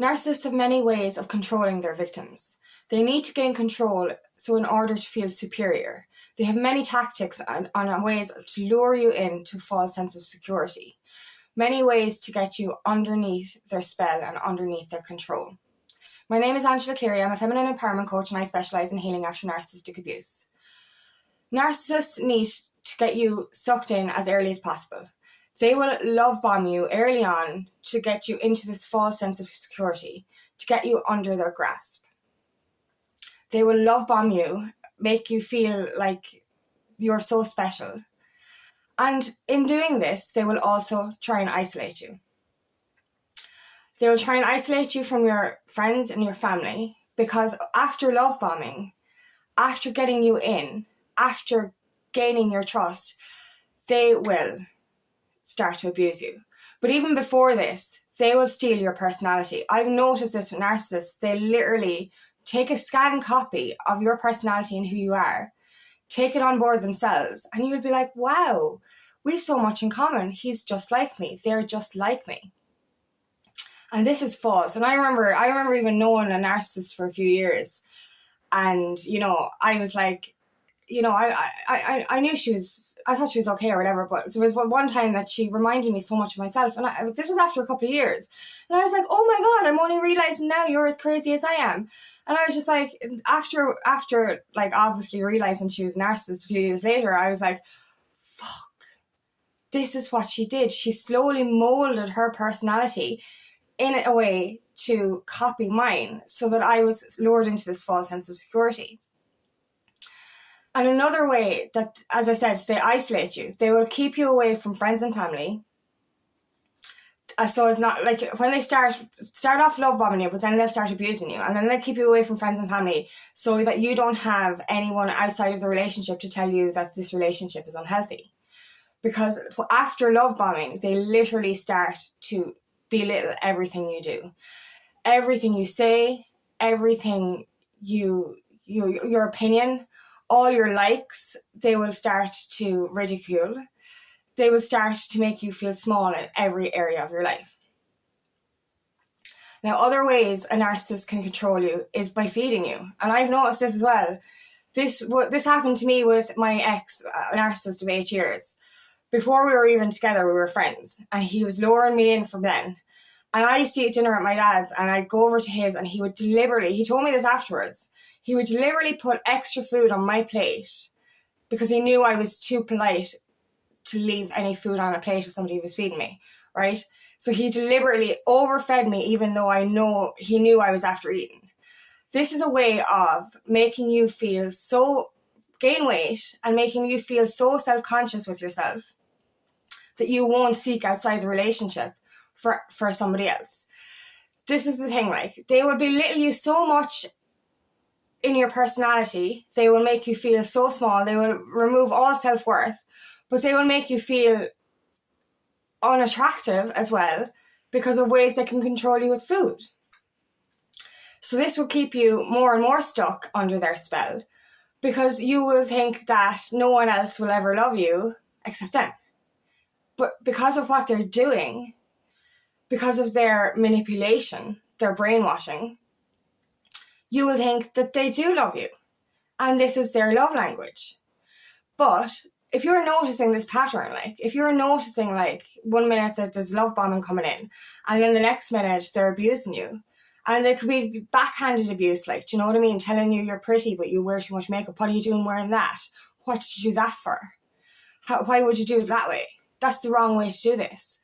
Narcissists have many ways of controlling their victims. They need to gain control so in order to feel superior. They have many tactics and ways to lure you into a false sense of security. Many ways to get you underneath their spell and underneath their control. My name is Angela Cleary. I'm a feminine empowerment coach and I specialise in healing after narcissistic abuse. Narcissists need to get you sucked in as early as possible. They will love bomb you early on to get you into this false sense of security, to get you under their grasp. They will love bomb you, make you feel like you're so special. And in doing this, they will also try and isolate you. They will try and isolate you from your friends and your family, because after love bombing, after getting you in, after gaining your trust, they will start to abuse you. But even before this, they will steal your personality. I've noticed this with narcissists. They literally take a scanned copy of your personality and who you are, take it on board themselves, and you would be like, wow, we've so much in common. He's just like me. They're just like me. And this is false. And I remember even knowing a narcissist for a few years. And, I was like, I knew I thought she was okay or whatever, but there was one time that she reminded me so much of myself, and this was after a couple of years, and I was like, oh my God, I'm only realising now you're as crazy as I am. And I was just like, after like obviously realising she was a narcissist a few years later, I was like, fuck, this is what she did. She slowly moulded her personality in a way to copy mine so that I was lured into this false sense of security. And another way that, as I said, they isolate you. They will keep you away from friends and family. So it's not like when they start off love bombing you, but then they'll start abusing you. And then they'll keep you away from friends and family so that you don't have anyone outside of the relationship to tell you that this relationship is unhealthy. Because after love bombing, they literally start to belittle everything you do. Everything you say, everything your opinion, all your likes, they will start to ridicule. They will start to make you feel small in every area of your life. Now, other ways a narcissist can control you is by feeding you. And I've noticed this as well. This happened to me with my ex, a narcissist of 8 years. Before we were even together, we were friends. And he was luring me in from then. And I used to eat dinner at my dad's, and I'd go over to his, and he told me this afterwards, he would deliberately put extra food on my plate because he knew I was too polite to leave any food on a plate if somebody was feeding me, right? So he deliberately overfed me even though he knew I was after eating. This is a way of making you feel gain weight and making you feel so self-conscious with yourself that you won't seek outside the relationship for somebody else. This is the thing, like, they will belittle you so much in your personality. They will make you feel so small. They will remove all self-worth, but they will make you feel unattractive as well because of ways they can control you with food. So this will keep you more and more stuck under their spell because you will think that no one else will ever love you except them. But because of what they're doing, because of their manipulation, their brainwashing, you will think that they do love you. And this is their love language. But if you're noticing this pattern, like if you're noticing like 1 minute that there's love bombing coming in, and then the next minute they're abusing you, and it could be backhanded abuse, like, do you know what I mean? Telling you you're pretty, but you wear too much makeup. What are you doing wearing that? What did you do that for? Why would you do it that way? That's the wrong way to do this.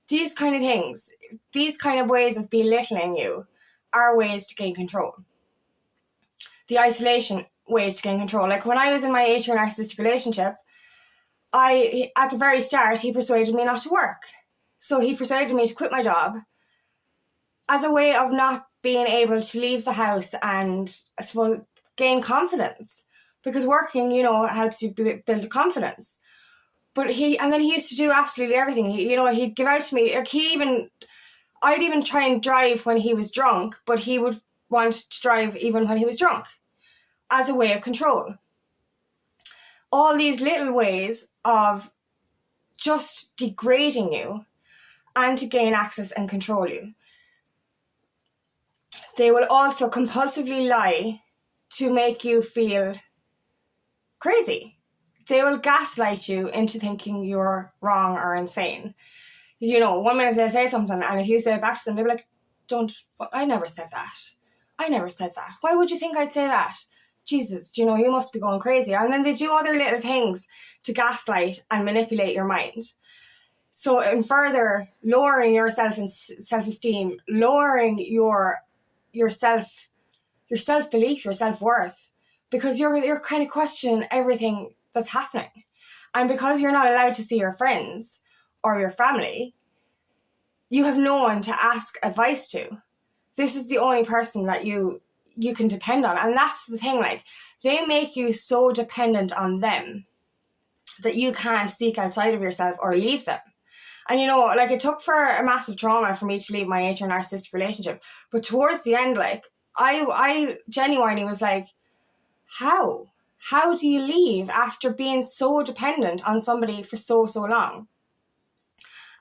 These kind of things, these kind of ways of belittling you are ways to gain control. The isolation ways to gain control. Like when I was in my 8-year narcissistic relationship, at the very start, he persuaded me not to work. So he persuaded me to quit my job as a way of not being able to leave the house and, I suppose, gain confidence. Because working, helps you build confidence. But then he used to do absolutely everything. He'd give out to me. Like I'd even try and drive when he was drunk, but he would want to drive even when he was drunk as a way of control. All these little ways of just degrading you and to gain access and control you. They will also compulsively lie to make you feel crazy. They will gaslight you into thinking you're wrong or insane. 1 minute they'll say something, and if you say it back to them, they'll be like, I never said that. I never said that. Why would you think I'd say that? Jesus, you must be going crazy. And then they do other little things to gaslight and manipulate your mind. So in further lowering your self-esteem, lowering your self-belief, your self-worth, because you're kind of questioning everything that's happening. And because you're not allowed to see your friends or your family, you have no one to ask advice to. This is the only person that you can depend on. And that's the thing, they make you so dependent on them that you can't seek outside of yourself or leave them. And it took for a massive trauma for me to leave my HR narcissistic relationship. But towards the end, I genuinely was like, how? How do you leave after being so dependent on somebody for so long?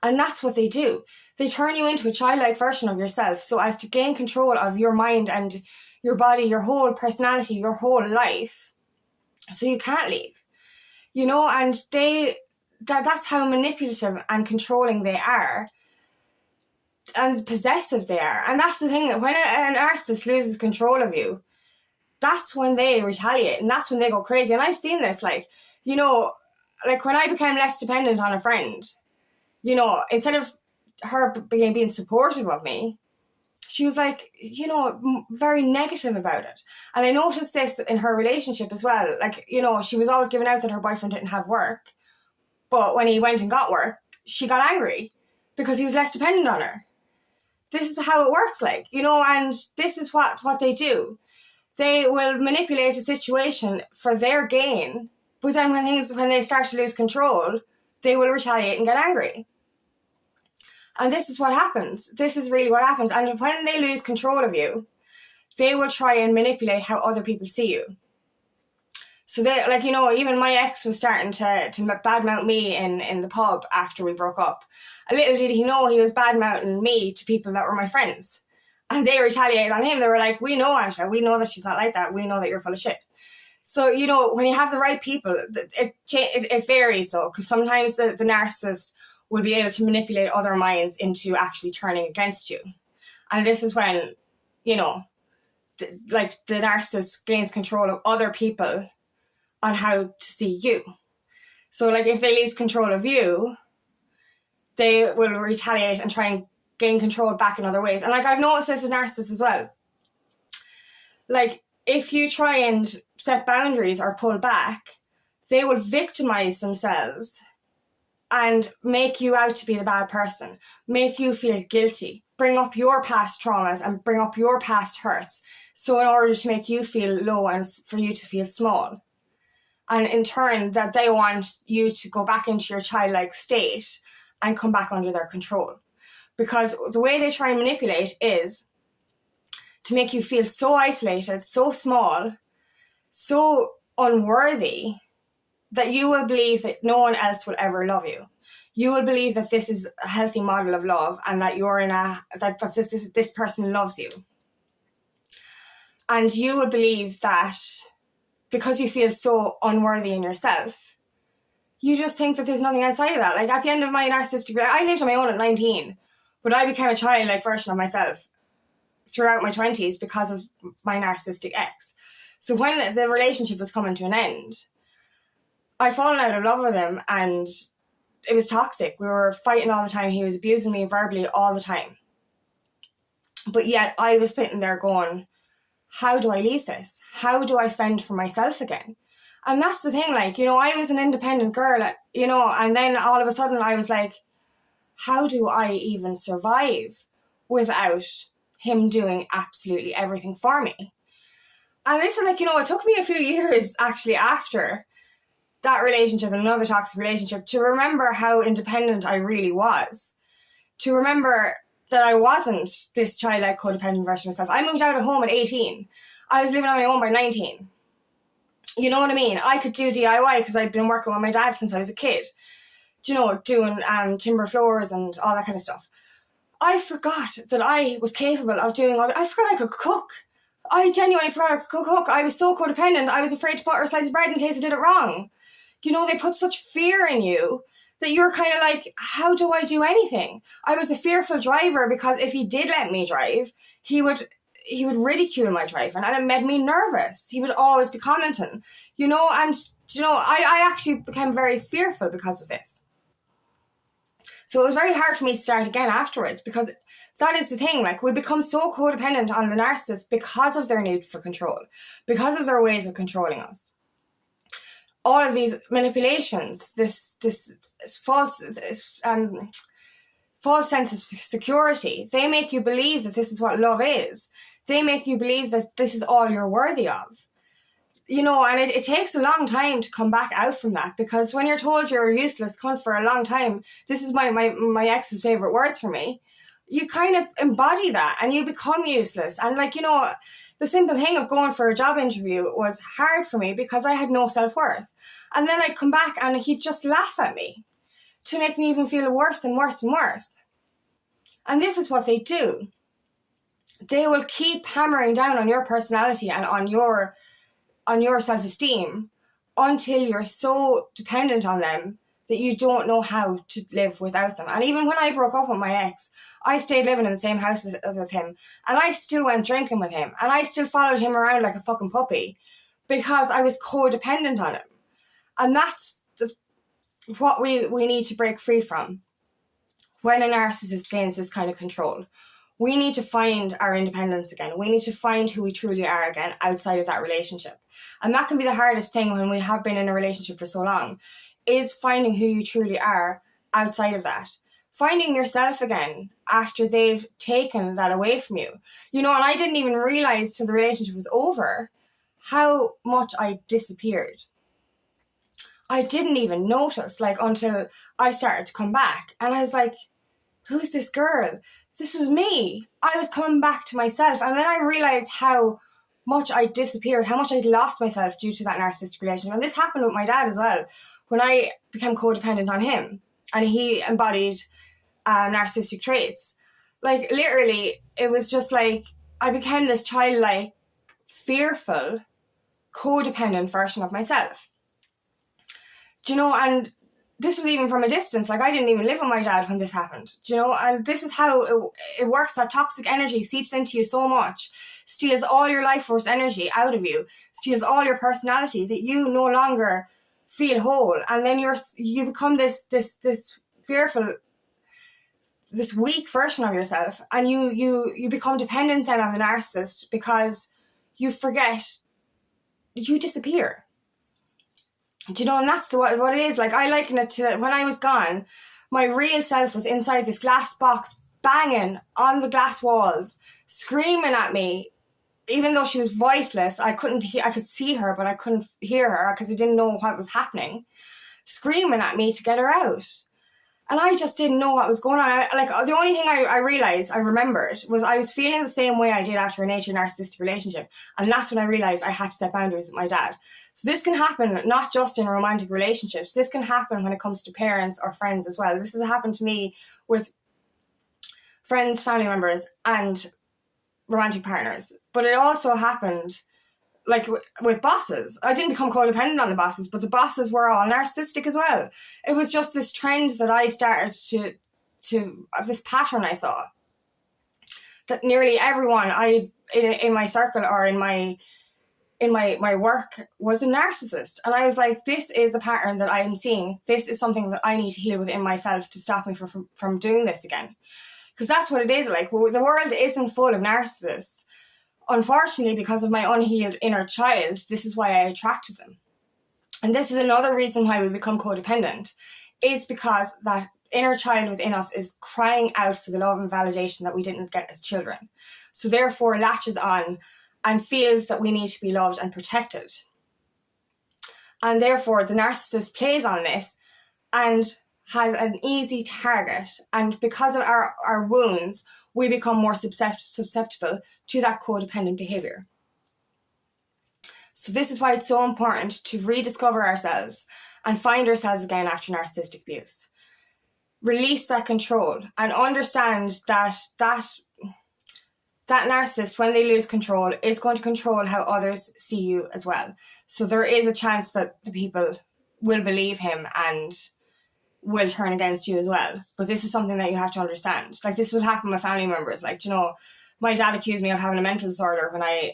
And that's what they do. They turn you into a childlike version of yourself so as to gain control of your mind and your body, your whole personality, your whole life. So you can't leave. And that's how manipulative and controlling they are and possessive they are. And that's the thing, that when a narcissist loses control of you, that's when they retaliate and that's when they go crazy. And I've seen this, when I became less dependent on a friend, instead of her being supportive of me, she was very negative about it. And I noticed this in her relationship as well. She was always giving out that her boyfriend didn't have work. But when he went and got work, she got angry because he was less dependent on her. This is how it works, and this is what they do. They will manipulate a situation for their gain, but then when they start to lose control, they will retaliate and get angry. And this is what happens. This is really what happens. And when they lose control of you, they will try and manipulate how other people see you. So they, even my ex was starting to badmouth me in the pub after we broke up. A little did he know he was badmouthing me to people that were my friends. And they retaliated on him. They were like, we know Angela, we know that she's not like that. We know that you're full of shit. So, when you have the right people, it varies though, because sometimes the narcissist will be able to manipulate other minds into actually turning against you. And this is when, the narcissist gains control of other people on how to see you. So if they lose control of you, they will retaliate and try and gain control back in other ways. And I've noticed this with narcissists as well. If you try and set boundaries or pull back, they will victimize themselves and make you out to be the bad person, make you feel guilty, bring up your past traumas and bring up your past hurts. So in order to make you feel low and for you to feel small. And in turn, that they want you to go back into your childlike state and come back under their control. Because the way they try and manipulate is to make you feel so isolated, so small, so unworthy, that you will believe that no one else will ever love you. You will believe that this is a healthy model of love and that this person loves you. And you will believe that because you feel so unworthy in yourself, you just think that there's nothing outside of that. At the end of my narcissistic, I lived on my own at 19, but I became a childlike version of myself throughout my 20s because of my narcissistic ex. So when the relationship was coming to an end, I'd fallen out of love with him and it was toxic. We were fighting all the time. He was abusing me verbally all the time. But yet I was sitting there going, how do I leave this? How do I fend for myself again? And that's the thing, I was an independent girl, and then all of a sudden I was like, how do I even survive without him doing absolutely everything for me? And this is it took me a few years actually after that relationship and another toxic relationship to remember how independent I really was. To remember that I wasn't this childlike codependent version of myself. I moved out of home at 18. I was living on my own by 19. You know what I mean? I could do DIY because I'd been working with my dad since I was a kid. Doing timber floors and all that kind of stuff. I forgot that I was capable of doing all that. I forgot I could cook. I genuinely forgot I could cook. I was so codependent. I was afraid to butter a slice of bread in case I did it wrong. You know, they put such fear in you that you're kind of like, how do I do anything? I was a fearful driver because if he did let me drive, he would ridicule my driving, and it made me nervous. He would always be commenting, you know, and, you know, I actually became very fearful because of this. So it was very hard for me to start again afterwards, because that is the thing, like, we become so codependent on the narcissist because of their need for control, because of their ways of controlling us. All of these manipulations, this false sense of security, they make you believe that this is what love is. They make you believe that this is all you're worthy of. You know, and it takes a long time to come back out from that, because when you're told you're a useless cunt for a long time, this is my ex's favourite words for me, you kind of embody that and you become useless. And, like, you know, the simple thing of going for a job interview was hard for me because I had no self-worth. And then I'd come back and he'd just laugh at me to make me even feel worse and worse and worse. And this is what they do. They will keep hammering down on your personality and on your self-esteem until you're so dependent on them that you don't know how to live without them. And even when I broke up with my ex, I stayed living in the same house with him, and I still went drinking with him, and I still followed him around like a fucking puppy because I was codependent on him. And that's what we need to break free from when a narcissist gains this kind of control. We need to find our independence again. We need to find who we truly are again outside of that relationship. And that can be the hardest thing when we have been in a relationship for so long, is finding who you truly are outside of that. Finding yourself again after they've taken that away from you. You know, and I didn't even realize till the relationship was over how much I disappeared. I didn't even notice, like, until I started to come back. And I was like, who's this girl? This was me. I was coming back to myself. And then I realized how much I disappeared, how much I'd lost myself due to that narcissistic relationship. And this happened with my dad as well, when I became codependent on him and he embodied narcissistic traits. Like, literally, it was just like I became this childlike, fearful, codependent version of myself. Do you know, and this was even from a distance. Like, I didn't even live with my dad when this happened. Do you know, and this is how it works. That toxic energy seeps into you so much, steals all your life force energy out of you, steals all your personality, that you no longer feel whole. And then you become this fearful, this weak version of yourself, and you become dependent then on the narcissist because you forget, you disappear. Do you know, and that's what it is. Like, I liken it to when I was gone, my real self was inside this glass box, banging on the glass walls, screaming at me. Even though she was voiceless, I could see her, but I couldn't hear her because I didn't know what was happening, screaming at me to get her out. And I just didn't know what was going on. The only thing I remembered, was I was feeling the same way I did after a narcissistic relationship. And that's when I realized I had to set boundaries with my dad. So this can happen not just in romantic relationships. This can happen when it comes to parents or friends as well. This has happened to me with friends, family members, and romantic partners. But it also happened, like, with bosses. I didn't become codependent on the bosses, but the bosses were all narcissistic as well. It was just this trend that I started to this pattern I saw, that nearly everyone in my circle or in my work was a narcissist. And I was like, this is a pattern that I am seeing. This is something that I need to heal within myself to stop me from doing this again. Because that's what it is. Like, the world isn't full of narcissists. Unfortunately, because of my unhealed inner child, this is why I attracted them. And this is another reason why we become codependent, is because that inner child within us is crying out for the love and validation that we didn't get as children. So therefore latches on and feels that we need to be loved and protected. And therefore the narcissist plays on this and has an easy target. And because of our wounds, we become more susceptible to that codependent behavior. So this is why it's so important to rediscover ourselves and find ourselves again after narcissistic abuse. release that control and understand that narcissist, when they lose control, is going to control how others see you as well. So there is a chance that the people will believe him and will turn against you as well. But this is something that you have to understand. Like, this will happen with family members. Like, you know, my dad accused me of having a mental disorder when I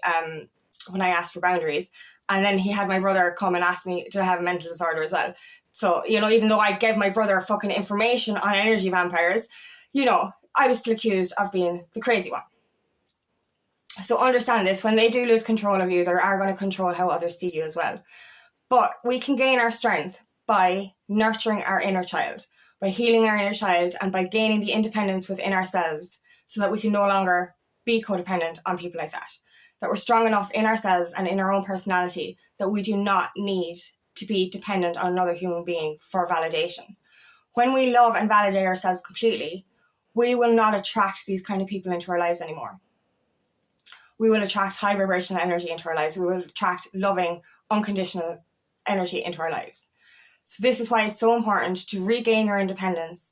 asked for boundaries. And then he had my brother come and ask me, did I have a mental disorder as well? So, you know, even though I gave my brother fucking information on energy vampires, you know, I was still accused of being the crazy one. So understand this, when they do lose control of you, they are going to control how others see you as well. But we can gain our strength by nurturing our inner child, by healing our inner child, and by gaining the independence within ourselves so that we can no longer be codependent on people like that. That we're strong enough in ourselves and in our own personality that we do not need to be dependent on another human being for validation. When we love and validate ourselves completely, we will not attract these kind of people into our lives anymore. We will attract high vibrational energy into our lives. We will attract loving, unconditional energy into our lives. So this is why it's so important to regain your independence,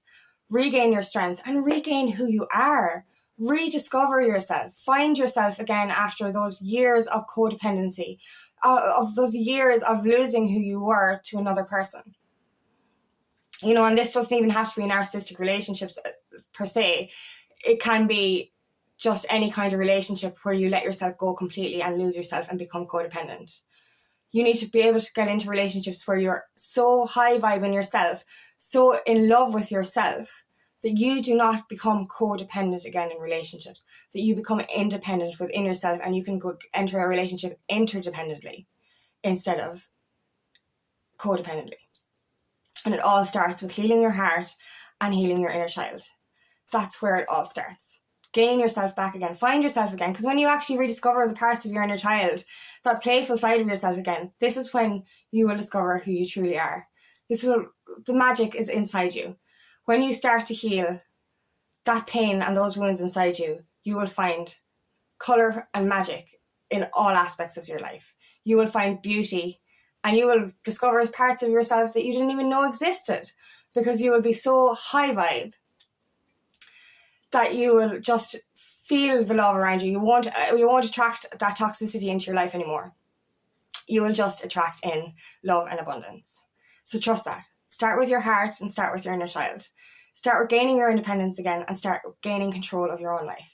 regain your strength, and regain who you are. Rediscover yourself. Find yourself again after those years of codependency, of those years of losing who you were to another person. You know, and this doesn't even have to be narcissistic relationships per se. It can be just any kind of relationship where you let yourself go completely and lose yourself and become codependent. You need to be able to get into relationships where you're so high vibe in yourself, so in love with yourself, that you do not become codependent again in relationships, that you become independent within yourself and you can go enter a relationship interdependently instead of codependently. And it all starts with healing your heart and healing your inner child. That's where it all starts. Gain yourself back again, find yourself again, because when you actually rediscover the parts of your inner child, that playful side of yourself again, this is when you will discover who you truly are. The magic is inside you. When you start to heal that pain and those wounds inside you, you will find colour and magic in all aspects of your life. You will find beauty and you will discover parts of yourself that you didn't even know existed, because you will be so high vibe that you will just feel the love around you. You won't attract that toxicity into your life anymore. You will just attract in love and abundance. So trust that. Start with your heart and start with your inner child. Start with gaining your independence again and start gaining control of your own life.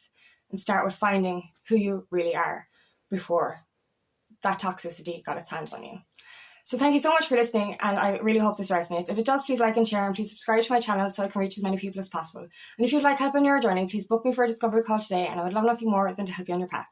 And start with finding who you really are before that toxicity got its hands on you. So thank you so much for listening, and I really hope this resonates. If it does, please like and share, and please subscribe to my channel so I can reach as many people as possible. And if you'd like help on your journey, please book me for a discovery call today, and I would love nothing more than to help you on your path.